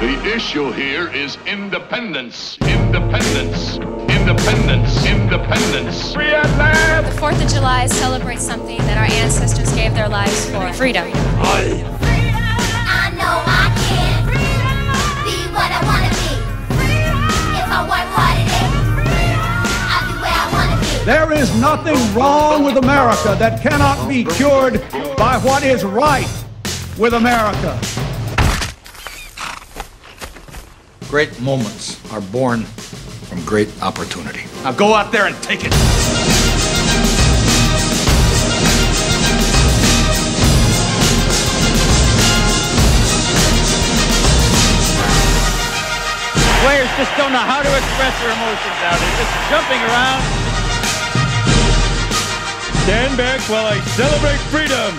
The issue here is independence. Independence. Independence. Independence. Free at last! The 4th of July celebrates something that our ancestors gave their lives for. Freedom. I know I can be what I want to be. If I work hard at it, I'll be where I want to be. There is nothing wrong with America that cannot be cured by what is right with America. Great moments are born from great opportunity. Now go out there and take it. Players just don't know how to express their emotions out. They're just jumping around. Stand back while I celebrate freedom.